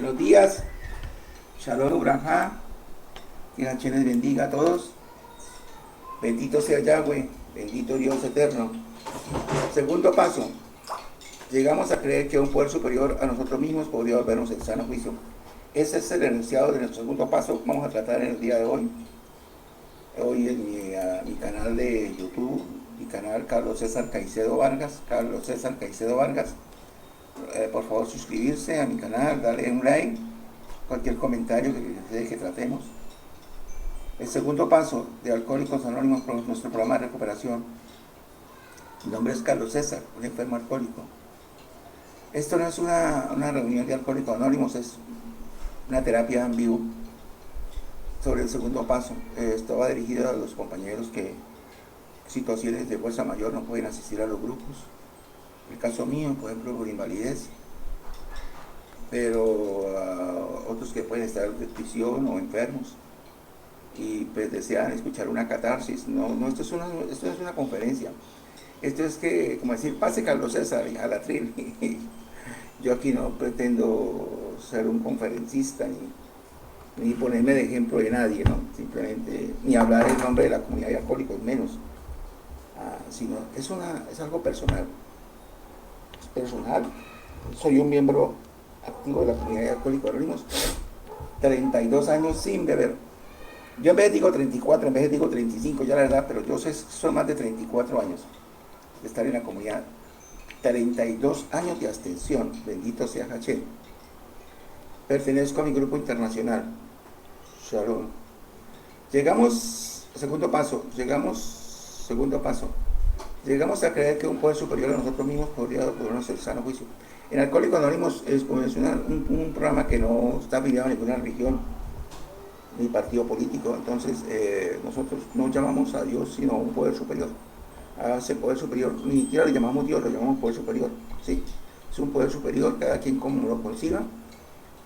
Buenos días, Shalom Ubrajá, que Hashem les bendiga a todos. Bendito sea Yahweh, bendito Dios eterno. Segundo paso, llegamos a creer que un poder superior a nosotros mismos podría volvernos el sano juicio. Ese es el enunciado de nuestro segundo paso. Vamos a tratar en el día de hoy. Hoy en mi canal de YouTube, mi canal Carlos César Caicedo Vargas, por favor suscribirse a mi canal, darle un like, cualquier comentario que desee que tratemos. El segundo paso de Alcohólicos Anónimos, nuestro programa de recuperación. Mi nombre es Carlos César, un enfermo alcohólico. Esto no es una reunión de Alcohólicos Anónimos, es una terapia en vivo sobre el segundo paso. Esto va dirigido a los compañeros que, situaciones de fuerza mayor, no pueden asistir a los grupos. El caso mío, por ejemplo, por invalidez, pero otros que pueden estar de prisión o enfermos y pues desean escuchar una catarsis. Esto no es una conferencia. Esto es que, como decir, pase Carlos César a la tril. Yo aquí no pretendo ser un conferencista ni ponerme de ejemplo de nadie, ¿no? Simplemente, ni hablar en nombre de la comunidad de alcohólicos, menos. Sino es algo personal. Soy un miembro activo de la comunidad de Alcohólicos Anónimos, 32 años sin beber. Yo en vez digo 34, en vez digo 35, ya la verdad, pero yo soy más de 34 años de estar en la comunidad. 32 años de abstención, bendito sea Hashem. Pertenezco a mi grupo internacional. Shalom. Segundo paso. Llegamos a creer que un poder superior a nosotros mismos podría darnos el sano juicio. En Alcohólicos Anónimos es un programa que no está afiliado a ninguna religión ni partido político. Entonces nosotros no llamamos a Dios sino a un poder superior. A ese poder superior, ni siquiera le llamamos Dios, lo llamamos poder superior. ¿Sí? Es un poder superior, cada quien como lo conciba,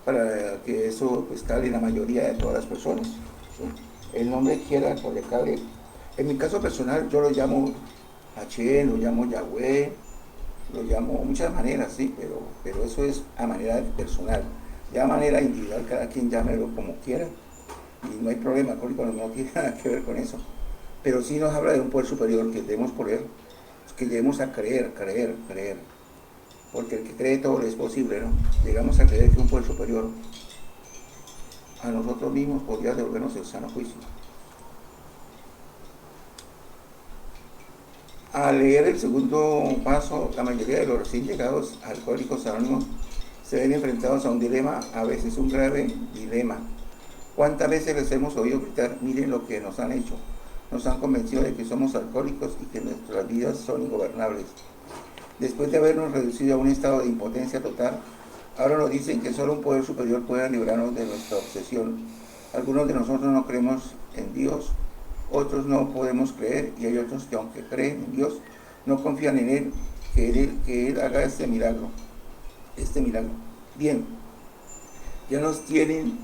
para que eso pues cale en la mayoría de todas las personas. ¿Sí? El nombre quiera o le cale. En mi caso personal yo lo llamo H, lo llamo Yahweh, lo llamo muchas maneras, sí, pero eso es a manera personal. Ya a manera individual, cada quien llámelo como quiera, y no hay problema, Alcohólicos no tiene nada que ver con eso. Pero sí nos habla de un poder superior que debemos por él, que lleguemos a creer, porque el que cree todo es posible, ¿no? Llegamos a creer que un poder superior a nosotros mismos podría devolvernos el sano juicio. Al leer el segundo paso, la mayoría de los recién llegados a Alcohólicos Anónimos se ven enfrentados a un dilema, a veces un grave dilema. ¿Cuántas veces les hemos oído gritar, miren lo que nos han hecho? Nos han convencido de que somos alcohólicos y que nuestras vidas son ingobernables. Después de habernos reducido a un estado de impotencia total, ahora nos dicen que solo un poder superior puede librarnos de nuestra obsesión. Algunos de nosotros no creemos en Dios, otros no podemos creer, y hay otros que aunque creen en Dios, no confían en Él, que Él haga este milagro. Bien, ya nos tienen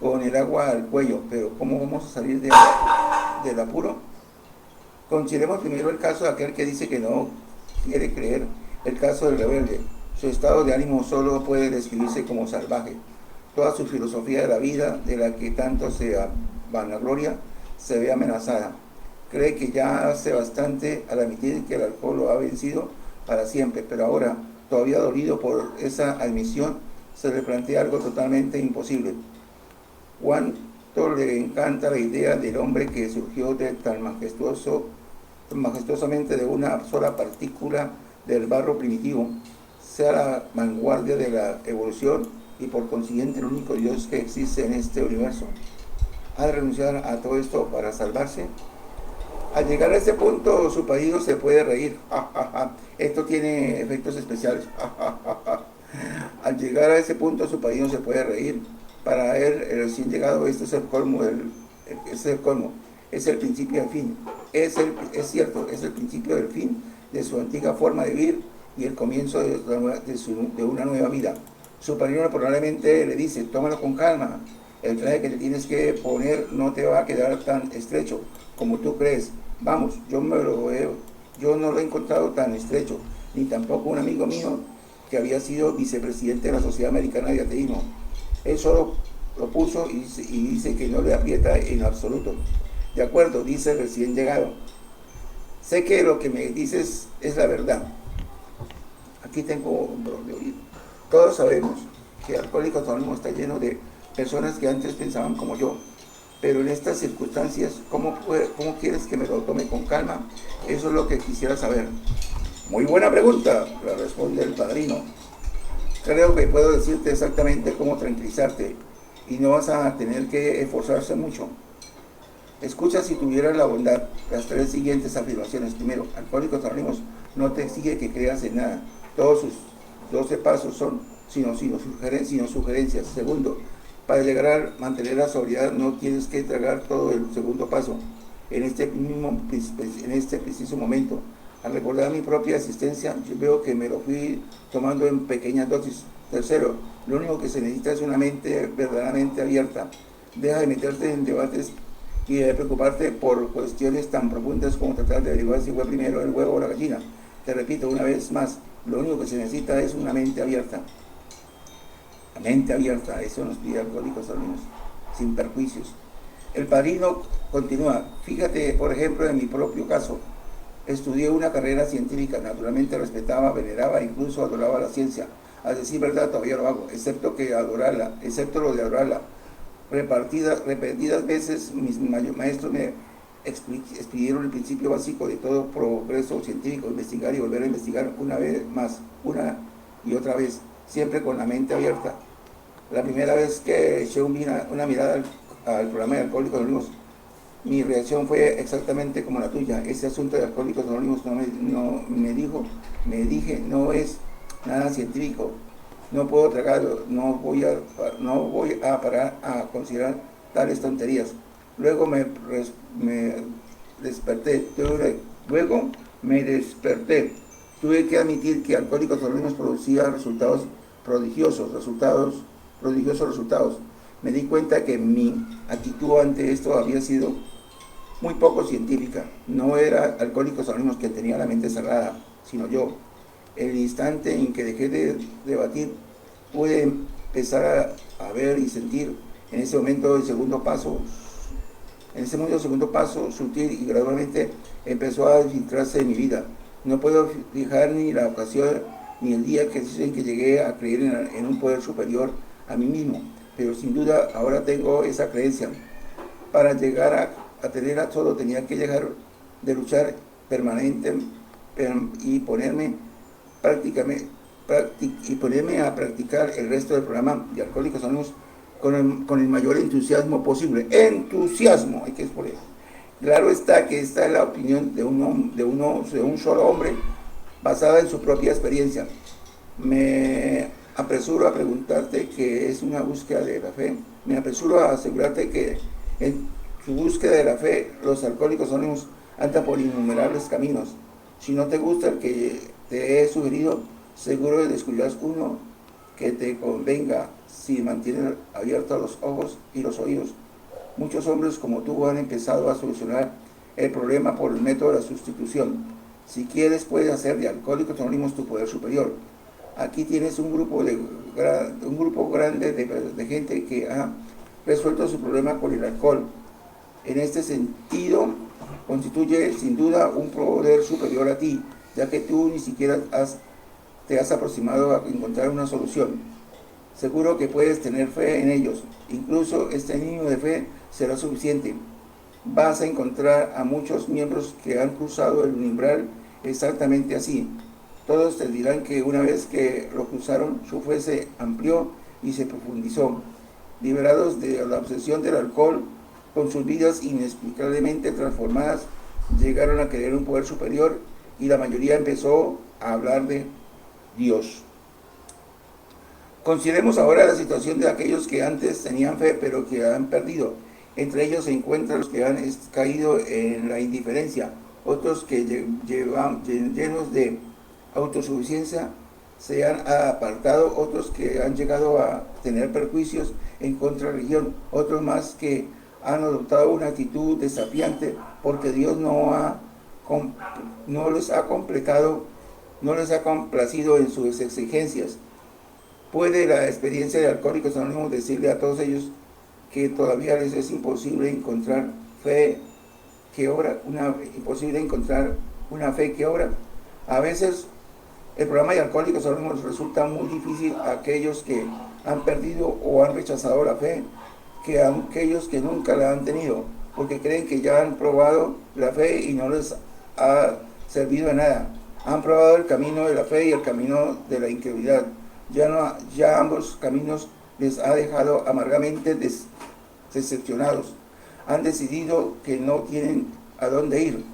con el agua al cuello, pero ¿cómo vamos a salir del apuro? Consideremos primero el caso de aquel que dice que no quiere creer, el caso del rebelde. Su estado de ánimo solo puede describirse como salvaje. Toda su filosofía de la vida, de la que tanto se vanagloria, se ve amenazada. Cree que ya hace bastante al admitir que el alcohol lo ha vencido para siempre, pero ahora, todavía dolido por esa admisión, se le plantea algo totalmente imposible. Cuánto le encanta la idea del hombre que surgió tan majestuosamente de una sola partícula del barro primitivo, sea la vanguardia de la evolución y por consiguiente el único Dios que existe en este universo. ¿Ha de renunciar a todo esto para salvarse? Al llegar a este punto, su pedido se puede reír. Esto tiene efectos especiales. Al llegar a ese punto, su pedido se puede reír. Para él, el recién llegado, esto es el colmo. Es el principio del fin. Es cierto, es el principio del fin de su antigua forma de vivir y el comienzo de una nueva vida. Su padrino probablemente le dice, tómalo con calma. El traje que te tienes que poner no te va a quedar tan estrecho como tú crees. Vamos, yo no lo he encontrado tan estrecho, ni tampoco un amigo mío que había sido vicepresidente de la Sociedad Americana de Ateísmo. Él solo lo puso y dice que no le aprieta en absoluto. De acuerdo, dice el recién llegado. Sé que lo que me dices es la verdad. Aquí tengo un brollo. Todos sabemos que Alcohólicos Anónimos está lleno de personas que antes pensaban como yo. Pero en estas circunstancias, ¿cómo quieres que me lo tome con calma? Eso es lo que quisiera saber. Muy buena pregunta, le responde el padrino. Creo que puedo decirte exactamente cómo tranquilizarte y no vas a tener que esforzarse mucho. Escucha si tuvieras la bondad las 3 siguientes afirmaciones. Primero, Alcohólicos Anónimos no te exige que creas en nada. Todos sus 12 pasos son sino sugerencias. Segundo, para llegar a mantener la sobriedad no tienes que tragar todo el segundo paso. En este preciso momento, al recordar mi propia existencia, yo veo que me lo fui tomando en pequeñas dosis. Tercero, lo único que se necesita es una mente verdaderamente abierta. Deja de meterte en debates y de preocuparte por cuestiones tan profundas como tratar de averiguar si fue primero el huevo o la gallina. Te repito una vez más, lo único que se necesita es una mente abierta. La mente abierta, eso nos pide Alcohólicos Anónimos, sin perjuicios. El padrino continúa. Fíjate, por ejemplo, en mi propio caso. Estudié una carrera científica, naturalmente respetaba, veneraba, incluso adoraba la ciencia. A decir verdad, todavía lo hago, excepto lo de adorarla. Repetidas veces mis maestros me expidieron el principio básico de todo progreso científico: investigar y volver a investigar una vez más, una y otra vez, siempre con la mente abierta. La primera vez que eché una mirada al programa de Alcohólicos Anónimos, mi reacción fue exactamente como la tuya. Ese asunto de Alcohólicos Anónimos me dije, no es nada científico, no puedo tragarlo, no voy a parar a considerar tales tonterías. Luego me desperté, tuve que admitir que Alcohólicos Anónimos producía prodigiosos resultados. Me di cuenta que mi actitud ante esto había sido muy poco científica. No era Alcohólicos Anónimos que tenía la mente cerrada, sino yo. En el instante en que dejé de debatir, pude empezar a ver y sentir. En ese momento el segundo paso sutil y gradualmente empezó a filtrarse en mi vida. No puedo fijar ni la ocasión ni el día en que llegué a creer en un poder superior a mí mismo, pero sin duda ahora tengo esa creencia. Para llegar a tener a todo tenía que dejar de luchar permanente y ponerme a practicar el resto del programa de Alcohólicos Anónimos con el mayor entusiasmo posible. Entusiasmo, hay que exponer. Claro está que esta es la opinión de un solo hombre, basada en su propia experiencia. Me apresuro a preguntarte qué es una búsqueda de la fe. Me apresuro a asegurarte que en su búsqueda de la fe, los Alcohólicos Anónimos andan por innumerables caminos. Si no te gusta el que te he sugerido, seguro descubrirás uno que te convenga si mantienes abiertos los ojos y los oídos. Muchos hombres como tú han empezado a solucionar el problema por el método de la sustitución. Si quieres, puedes hacer de Alcohólicos Anónimos tu poder superior. Aquí tienes un grupo grande de gente que ha resuelto su problema con el alcohol. En este sentido, constituye sin duda un poder superior a ti, ya que tú ni siquiera te has aproximado a encontrar una solución. Seguro que puedes tener fe en ellos. Incluso este niño de fe será suficiente. Vas a encontrar a muchos miembros que han cruzado el umbral exactamente así. Todos te dirán que una vez que lo cruzaron, su fe se amplió y se profundizó. Liberados de la obsesión del alcohol, con sus vidas inexplicablemente transformadas, llegaron a querer un poder superior y la mayoría empezó a hablar de Dios. Consideremos ahora la situación de aquellos que antes tenían fe pero que han perdido. Entre ellos se encuentran los que han caído en la indiferencia, otros que llenos de autosuficiencia se han apartado, otros que han llegado a tener perjuicios en contra de la religión, otros más que han adoptado una actitud desafiante porque Dios no les ha completado no les ha complacido en sus exigencias. ¿Puede la experiencia de Alcohólicos Anónimos decirle a todos ellos que todavía les es imposible encontrar fe que obra, imposible encontrar una fe que obra? A veces el programa de Alcohólicos Anónimos resulta muy difícil a aquellos que han perdido o han rechazado la fe, que a aquellos que nunca la han tenido, porque creen que ya han probado la fe y no les ha servido de nada. Han probado el camino de la fe y el camino de la incredulidad. Ya ambos caminos les ha dejado amargamente decepcionados. Han decidido que no tienen a dónde ir.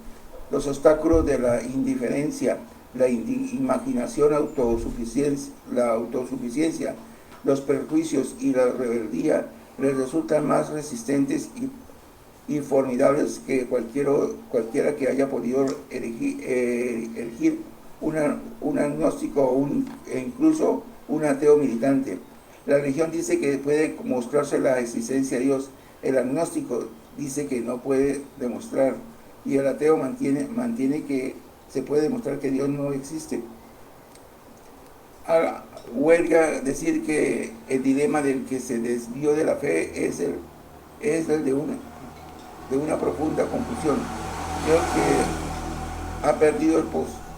Los obstáculos de la indiferencia, la imaginación, la autosuficiencia, los prejuicios y la rebeldía les resultan más resistentes y formidables que cualquiera que haya podido elegir un agnóstico e incluso un ateo militante. La religión dice que puede mostrarse la existencia de Dios, el agnóstico dice que no puede demostrar, y el ateo mantiene que se puede demostrar que Dios no existe. Huelga decir que el dilema del que se desvió de la fe es el de una profunda confusión. Creo que ha perdido la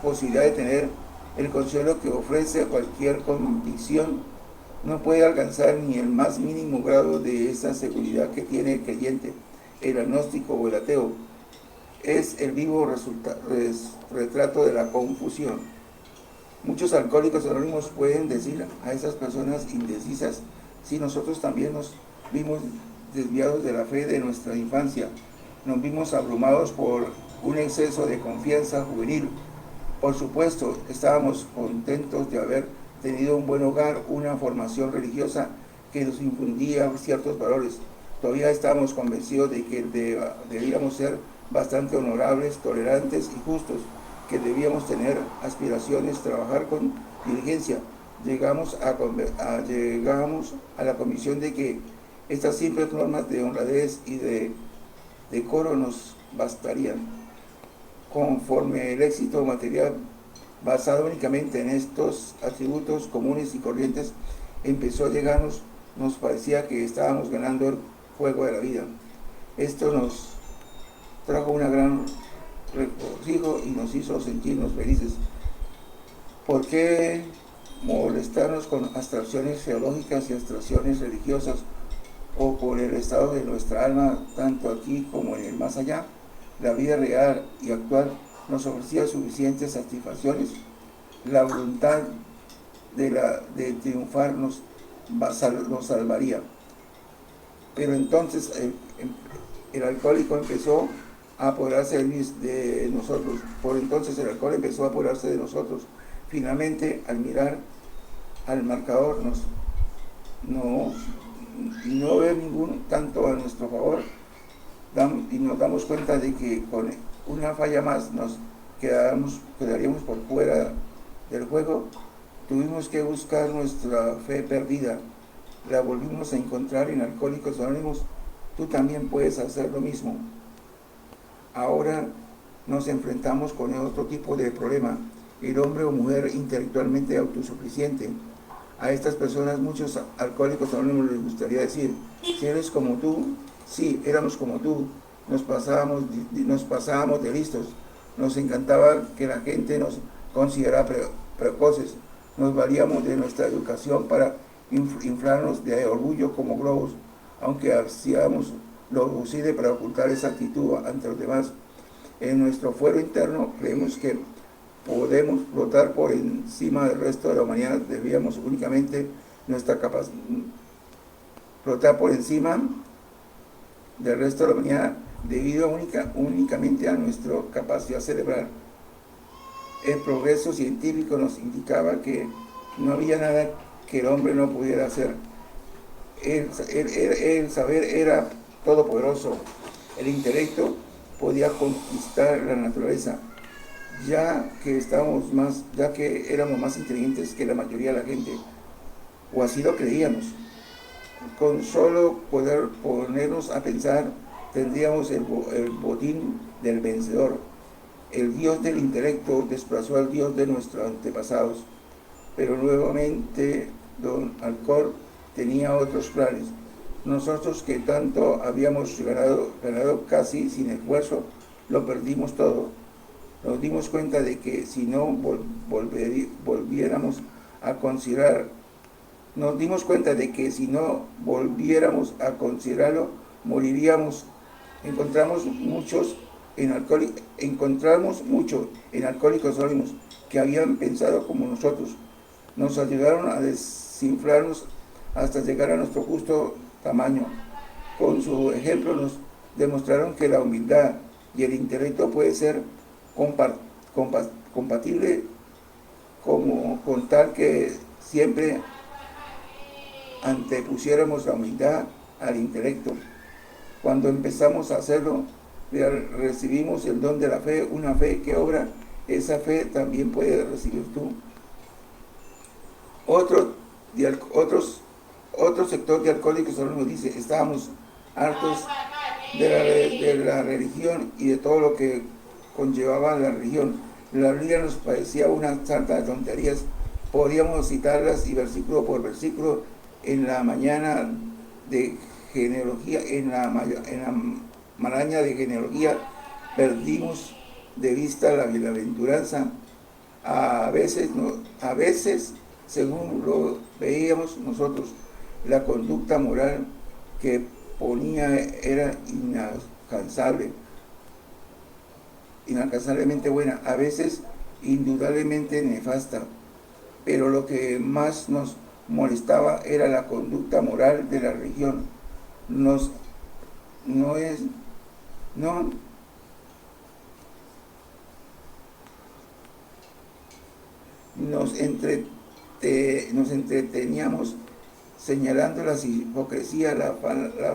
posibilidad de tener el consuelo que ofrece cualquier convicción. No puede alcanzar ni el más mínimo grado de esa seguridad que tiene el creyente, el agnóstico o el ateo. Es el vivo retrato de la confusión. Muchos alcohólicos anónimos pueden decir a esas personas indecisas: si nosotros también nos vimos desviados de la fe de nuestra infancia, nos vimos abrumados por un exceso de confianza juvenil. Por supuesto, estábamos contentos de haber tenido un buen hogar, una formación religiosa que nos infundía ciertos valores. Todavía estamos convencidos de que debíamos ser bastante honorables, tolerantes y justos, que debíamos tener aspiraciones, trabajar con diligencia. Llegamos a la convicción de que estas simples normas de honradez y de decoro nos bastarían. Conforme el éxito material, basado únicamente en estos atributos comunes y corrientes, empezó a llegarnos, nos parecía que estábamos ganando el juego de la vida. Esto nos trajo una gran regocijo y nos hizo sentirnos felices. ¿Por qué molestarnos con abstracciones geológicas y abstracciones religiosas, o por el estado de nuestra alma, tanto aquí como en el más allá? La vida real y actual nos ofrecía suficientes satisfacciones. La voluntad de triunfar nos salvaría. Pero entonces el alcohólico empezó a apoderarse de nosotros. Por entonces el alcohol empezó a apoderarse de nosotros. Finalmente, al mirar al marcador, no ver ningún tanto a nuestro favor, y nos damos cuenta de que con una falla más nos quedaríamos por fuera del juego. Tuvimos que buscar nuestra fe perdida. La volvimos a encontrar en Alcohólicos Anónimos. Tú también puedes hacer lo mismo. Ahora nos enfrentamos con otro tipo de problema: el hombre o mujer intelectualmente autosuficiente. A estas personas, muchos alcohólicos anónimos les gustaría decir: si eres como tú, sí, éramos como tú, nos pasábamos de listos, nos encantaba que la gente nos considerara precoces, nos valíamos de nuestra educación para inflarnos de orgullo como globos, aunque hacíamos lo posible para ocultar esa actitud ante los demás. En nuestro fuero interno creemos que podemos flotar por encima del resto de la humanidad. Debíamos únicamente nuestra capacidad flotar por encima del resto de la humanidad debido únicamente a nuestra capacidad cerebral. El progreso científico nos indicaba que no había nada que el hombre no pudiera hacer. El saber era todopoderoso. El intelecto podía conquistar la naturaleza, ya que éramos más inteligentes que la mayoría de la gente, o así lo creíamos. Con solo poder ponernos a pensar, tendríamos el botín del vencedor. el Dios del intelecto desplazó al Dios de nuestros antepasados, pero nuevamente don Alcor tenía otros planes. Nosotros que tanto habíamos ganado casi sin esfuerzo, lo perdimos todo. Nos dimos cuenta de que si no volviéramos a considerar, nos dimos cuenta de que si no volviéramos a considerarlo, moriríamos. Encontramos mucho en Alcohólicos Anónimos que habían pensado como nosotros. Nos ayudaron a desinflarnos hasta llegar a nuestro justo tamaño. Con su ejemplo nos demostraron que la humildad y el intelecto puede ser compatible con tal que siempre antepusiéramos la humildad al intelecto. Cuando empezamos a hacerlo, recibimos el don de la fe, una fe que obra. Esa fe también puedes recibir tú. Otro sector de Alcohólicos Anónimos dice: estábamos hartos de la religión y de todo lo que conllevaba la religión. La Biblia nos parecía una sarta de tonterías. Podíamos citarlas y versículo por versículo. En la mañana de genealogía, en la maraña de genealogía, perdimos de vista la bienaventuranza. A veces, según lo veíamos nosotros, la conducta moral que ponía era inalcanzablemente buena, a veces indudablemente nefasta, pero lo que más nos molestaba era la conducta moral de la religión. Nos entreteníamos señalando la hipocresía, la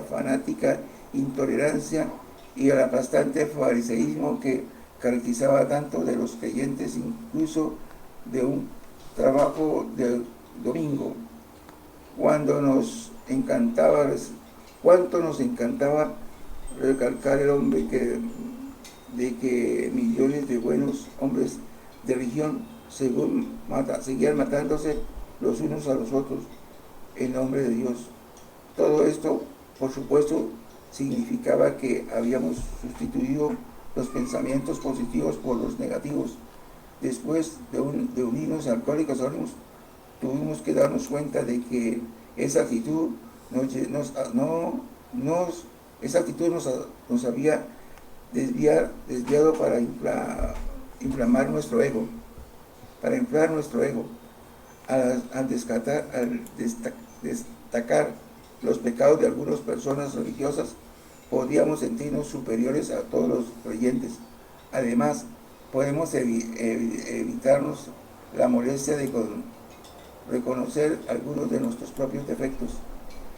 fanática intolerancia y el aplastante fariseísmo que caracterizaba tanto de los creyentes, incluso de un trabajo del domingo. Cuánto nos encantaba recalcar el hombre de que millones de buenos hombres de religión seguían matándose los unos a los otros en nombre de Dios. Todo esto, por supuesto, significaba que habíamos sustituido los pensamientos positivos por los negativos. Después de unirnos a Alcohólicos Anónimos, tuvimos que darnos cuenta de que esa actitud nos había desviado para inflamar nuestro ego, al destacar los pecados de algunas personas religiosas. Podíamos sentirnos superiores a todos los creyentes. Además, podemos evitarnos la molestia de reconocer algunos de nuestros propios defectos.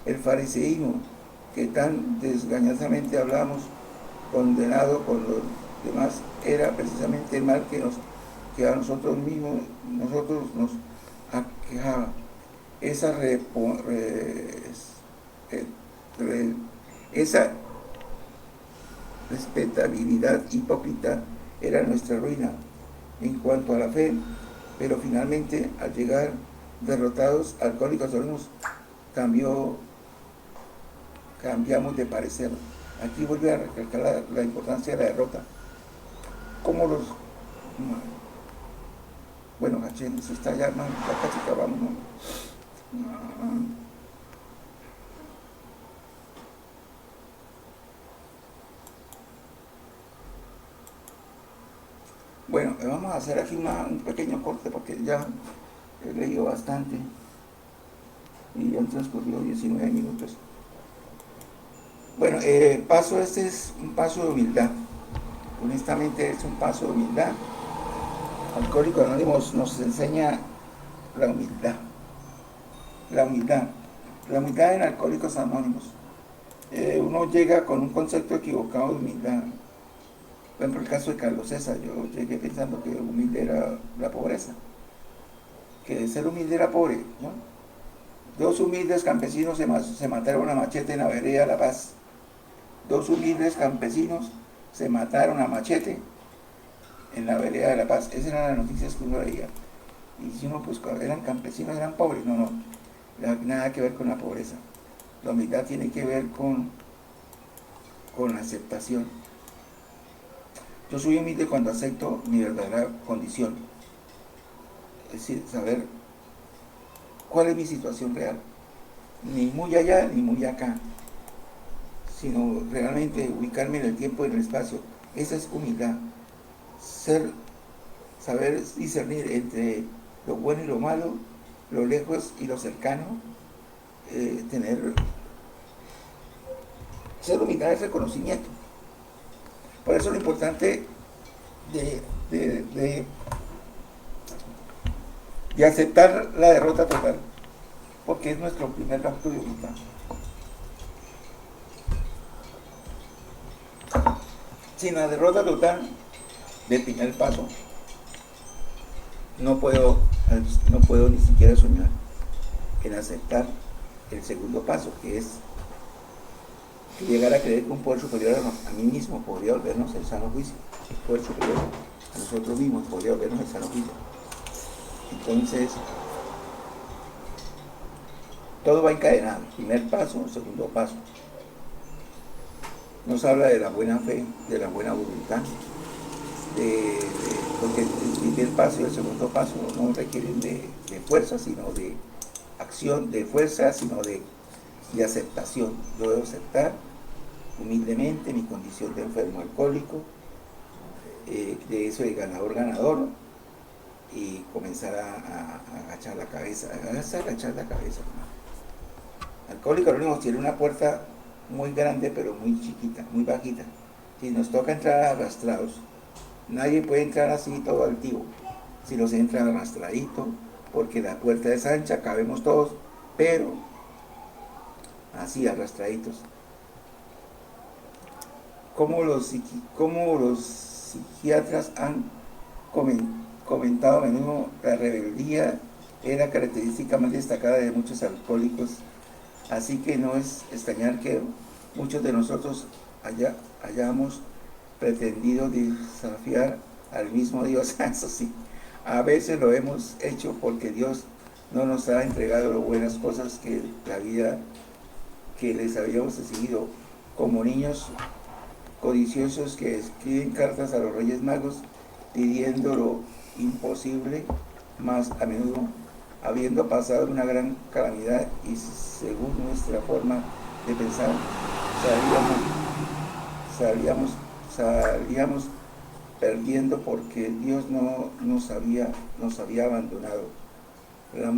El fariseísmo, que tan desgañosamente hablamos, condenado con los demás, era precisamente el mal que a nosotros nos aquejaba. Esa respetabilidad hipócrita era nuestra ruina en cuanto a la fe, pero finalmente, al llegar derrotados, Alcohólicos Anónimos, cambiamos de parecer. Aquí vuelve a recalcar la importancia de la derrota. Como los... Bueno, Hachén, se está ya casi acabamos, ¿no? Bueno, vamos a hacer aquí un pequeño corte porque ya he leído bastante y han transcurrido 19 minutos. Bueno, este es un paso de humildad. Honestamente es un paso de humildad. Alcohólicos Anónimos nos enseña la humildad. La humildad en Alcohólicos Anónimos. Uno llega con un concepto equivocado de humildad. Por ejemplo, el caso de Carlos César, yo llegué pensando que humilde era la pobreza, que ser humilde era pobre, ¿no? Dos humildes campesinos se mataron a machete en la vereda La Paz. Dos humildes campesinos se mataron a machete en la vereda de La Paz. Esas eran las noticias que uno veía. Y si uno, pues, eran campesinos, eran pobres. No, no, nada que ver con la pobreza. La humildad tiene que ver con la aceptación. Yo soy humilde cuando acepto mi verdadera condición. Es decir, saber cuál es mi situación real. Ni muy allá ni muy acá, sino realmente ubicarme en el tiempo y en el espacio. Esa es humildad. Saber discernir entre lo bueno y lo malo, lo lejos y lo cercano, ser humildad es reconocimiento. Por eso lo importante de, de, de, de aceptar la derrota total, porque es nuestro primer acto de humildad. Sin la derrota total del primer paso, no puedo ni siquiera soñar en aceptar el segundo paso, que es llegar a creer que un poder superior a mí mismo podría volvernos el sano juicio. El poder superior a nosotros mismos podría volvernos el sano juicio. Entonces, todo va encadenado. Primer paso, segundo paso. Nos habla de la buena fe, de la buena voluntad, porque el primer paso y el segundo paso no requieren de fuerza, sino de acción, de fuerza, sino de aceptación. Yo debo aceptar humildemente mi condición de enfermo alcohólico, de eso de ganador, y comenzar a agachar la cabeza, agachar la cabeza. Alcohólico Anónimos tiene una puerta muy grande, pero muy chiquita, muy bajita. Si nos toca entrar arrastrados, nadie puede entrar así todo altivo. Si nos entra arrastradito, porque la puerta es ancha, cabemos todos, pero así arrastraditos. Como los psiquiatras han comentado a menudo, la rebeldía es la característica más destacada de muchos alcohólicos, así que no es extrañar que muchos de nosotros hayamos pretendido desafiar al mismo Dios. Eso sí, a veces lo hemos hecho porque Dios no nos ha entregado las buenas cosas que la vida que les habíamos exigido, como niños codiciosos que escriben cartas a los Reyes Magos pidiendo lo imposible, más a menudo habiendo pasado una gran calamidad y según nuestra forma de pensar salíamos perdiendo porque Dios no nos había abandonado. Las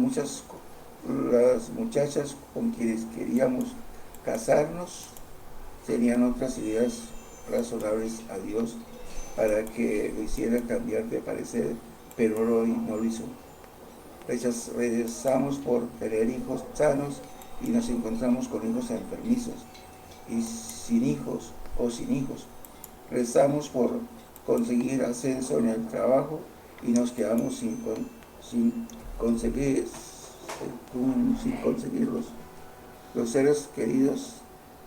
muchachas con quienes queríamos casarnos tenían otras ideas razonables a Dios para que lo hiciera cambiar de parecer, pero no lo hizo. Rezamos por tener hijos sanos y nos encontramos con hijos enfermizos y sin hijos. Rezamos por conseguir ascenso en el trabajo y nos quedamos sin conseguirlos. Los seres queridos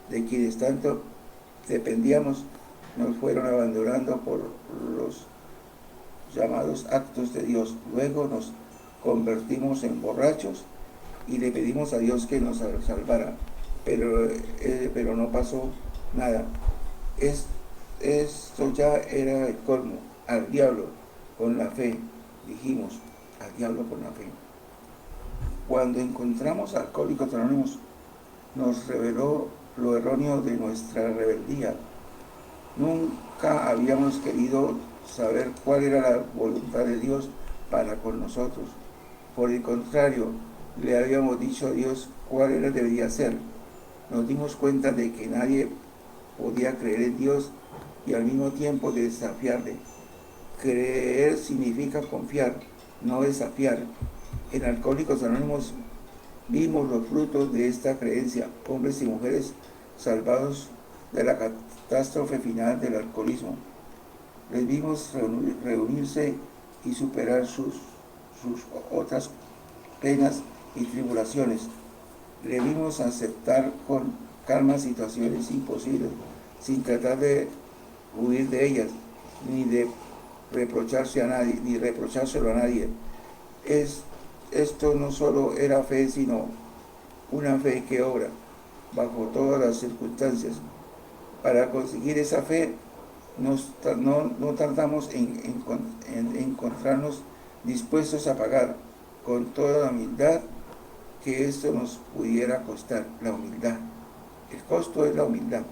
de quienes tanto dependíamos nos fueron abandonando por los llamados actos de Dios. Luego nos convertimos en borrachos y le pedimos a Dios que nos salvara, pero no pasó nada. Esto ya era el colmo. Al diablo con la fe, dijimos, al diablo con la fe. Cuando encontramos a Alcohólicos Anónimos, nos reveló lo erróneo de nuestra rebeldía. Nunca habíamos querido saber cuál era la voluntad de Dios para con nosotros. Por el contrario, le habíamos dicho a Dios cuál debería ser. Nos dimos cuenta de que nadie podía creer en Dios y al mismo tiempo desafiarle. Creer significa confiar, no desafiar. En Alcohólicos Anónimos vimos los frutos de esta creencia, hombres y mujeres salvados de la catástrofe final del alcoholismo. Les vimos reunirse y superar sus otras penas y tribulaciones. Le vimos aceptar con calma situaciones imposibles, sin tratar de huir de ellas, ni de reprocharse a nadie, ni reprochárselo a nadie. Esto no solo era fe, sino una fe que obra bajo todas las circunstancias. Para conseguir esa fe, no tardamos en encontrarnos dispuestos a pagar con toda la humildad que esto nos pudiera costar, la humildad. El costo es la humildad.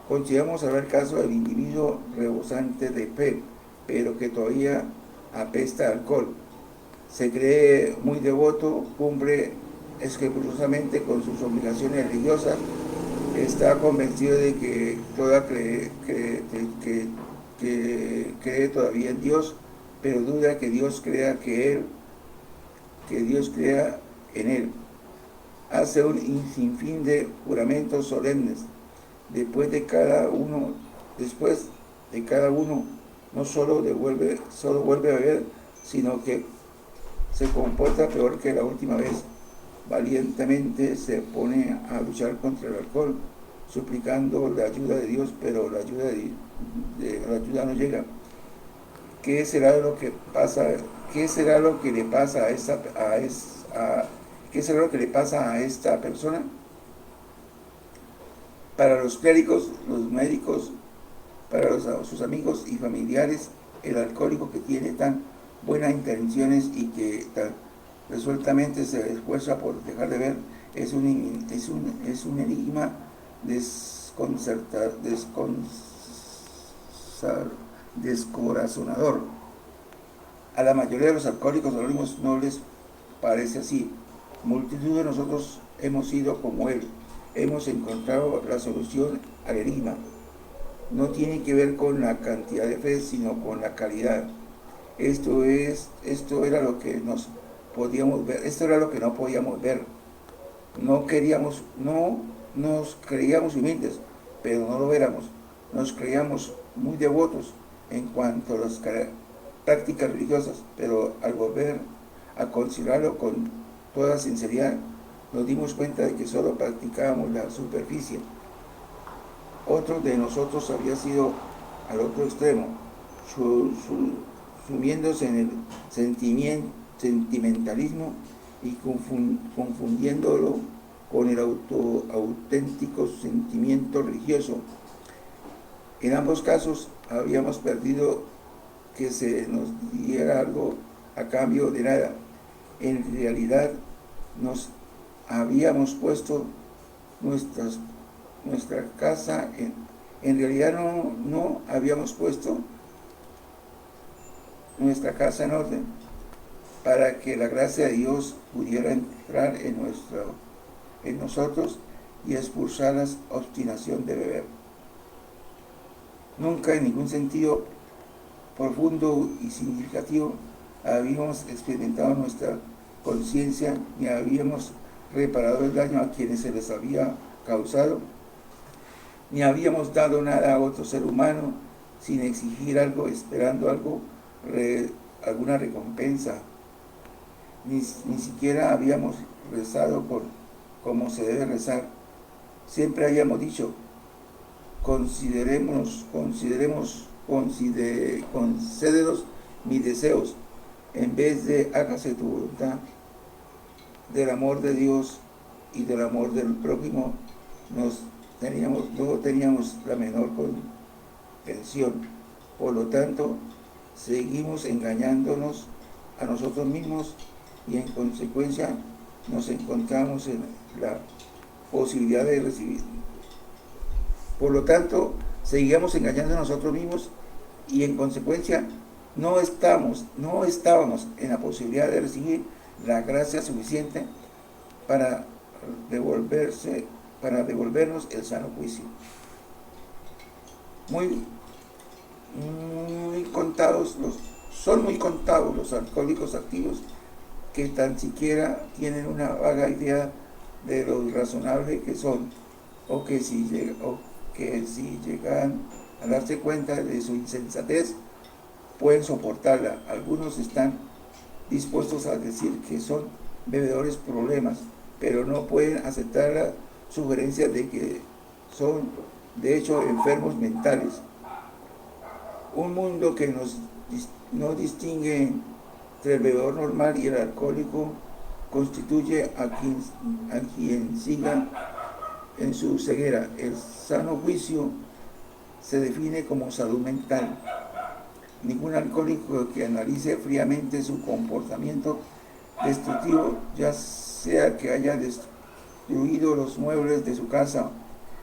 Consideramos ahora el caso del individuo rebosante de fe, pero que todavía apesta a alcohol. Se cree muy devoto, cumple escrupulosamente con sus obligaciones religiosas, está convencido de que cree todavía en Dios, pero duda que Dios crea en él. Hace un sinfín de juramentos solemnes. Después de cada uno, no solo vuelve a beber, sino que se comporta peor que la última vez. Valientemente se pone a luchar contra el alcohol, suplicando la ayuda de Dios, pero la ayuda no llega. ¿Qué será lo que le pasa a esta persona? Para los clérigos, los médicos, para sus amigos y familiares, el alcohólico que tiene tan buenas intenciones y que tan resueltamente se esfuerza por dejar de ver es un enigma descorazonador. A la mayoría de los alcohólicos anónimos no les parece así. Multitud de nosotros hemos sido como él. Hemos encontrado la solución al enigma. No tiene que ver con la cantidad de fe, sino con la calidad. Esto era lo que no podíamos ver. No nos creíamos humildes, pero no lo éramos. Nos creíamos muy devotos en cuanto a las prácticas religiosas, pero al volver a considerarlo con toda sinceridad, nos dimos cuenta de que solo practicábamos la superficie. Otro de nosotros había sido al otro extremo, sumiéndose en el sentimentalismo y confundiéndolo con el auténtico sentimiento religioso. En ambos casos habíamos perdido que se nos diera algo a cambio de nada. En realidad nos habíamos puesto nuestra casa en realidad no habíamos puesto nuestra casa en orden para que la gracia de Dios pudiera entrar en nosotros y expulsar la obstinación de beber. Nunca en ningún sentido profundo y significativo habíamos experimentado nuestra conciencia ni habíamos reparado el daño a quienes se les había causado, ni habíamos dado nada a otro ser humano sin exigir algo, esperando alguna recompensa, ni siquiera habíamos rezado como se debe rezar. Siempre habíamos dicho: concédenos mis deseos, en vez de hágase tu voluntad. Del amor de Dios y del amor del prójimo no teníamos la menor comprensión. Por lo tanto, seguimos engañándonos a nosotros mismos y en consecuencia nos encontramos en la posibilidad de recibir. Por lo tanto, seguíamos engañando a nosotros mismos y en consecuencia no estábamos en la posibilidad de recibir la gracia suficiente para devolvernos el sano juicio. Son muy contados los alcohólicos activos que tan siquiera tienen una vaga idea de lo irrazonable que son, o que si llegan a darse cuenta de su insensatez, pueden soportarla. Algunos están dispuestos a decir que son bebedores problemas, pero no pueden aceptar la sugerencia de que son de hecho enfermos mentales. Un mundo que nos no distingue entre el bebedor normal y el alcohólico, constituye a quien siga en su ceguera. El sano juicio se define como salud mental. Ningún alcohólico que analice fríamente su comportamiento destructivo, ya sea que haya destruido los muebles de su casa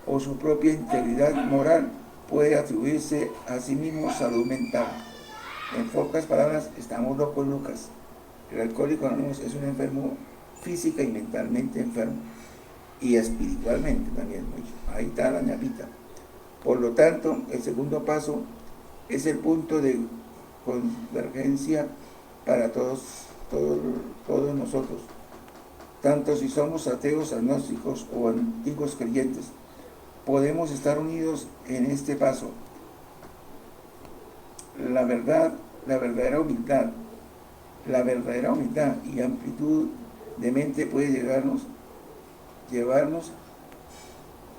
o su propia integridad moral, puede atribuirse a sí mismo salud mental. En pocas palabras, estamos locos, Lucas. El alcohólico anónimo es un enfermo física y mentalmente enfermo, y espiritualmente también. Ahí está la ñapita. Por lo tanto, el segundo paso es el punto de convergencia para todos nosotros, tanto si somos ateos, agnósticos o antiguos creyentes. Podemos estar unidos en este paso. La verdadera humildad y amplitud de mente puede llevarnos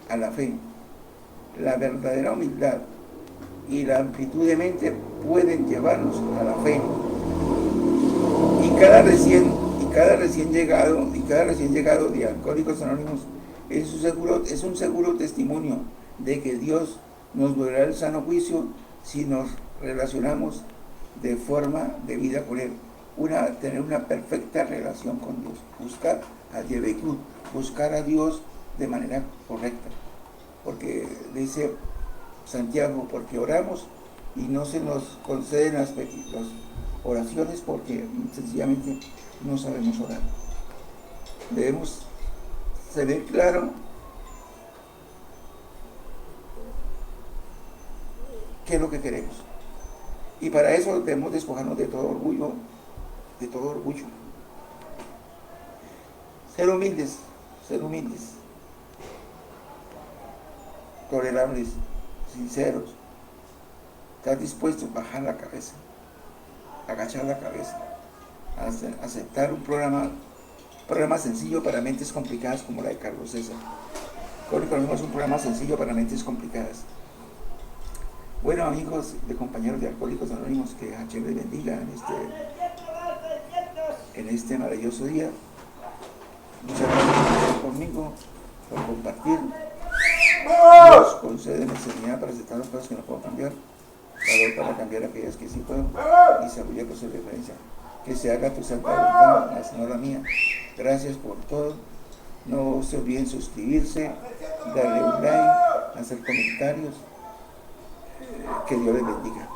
a la fe. La verdadera humildad y la amplitud de mente pueden llevarnos a la fe. Y cada recién llegado de Alcohólicos Anónimos es un seguro testimonio de que Dios nos dará el sano juicio si nos relacionamos de forma debida con Él. Tener una perfecta relación con Dios, buscar a Dios de manera correcta, porque dice Santiago, porque oramos y no se nos conceden las oraciones porque sencillamente no sabemos orar. Debemos tener claro qué es lo que queremos, y para eso debemos despojarnos de todo orgullo. Ser humildes, tolerables, sinceros, estar dispuestos a bajar la cabeza, agachar la cabeza, aceptar un programa sencillo para mentes complicadas como la de Carlos César. Alcohólicos Anónimos es un programa sencillo para mentes complicadas. Bueno, amigos de compañeros de Alcohólicos Anónimos, que Hashem les bendiga en este maravilloso día. Muchas gracias por estar conmigo, por compartir. Dios concede serenidad para aceptar las cosas que no puedo cambiar, valor para cambiar aquellas que sí puedo, y sabiduría por su referencia. Que se haga tu santa voluntad, no la mía. Gracias por todo. No se olviden suscribirse, darle un like, hacer comentarios. Que Dios les bendiga.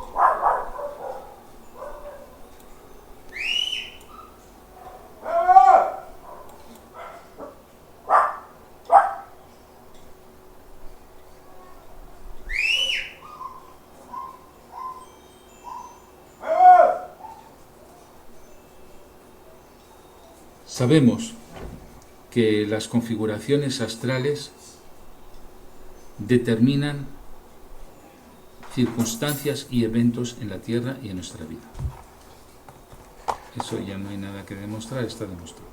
Sabemos que las configuraciones astrales determinan circunstancias y eventos en la Tierra y en nuestra vida. Eso ya no hay nada que demostrar, está demostrado.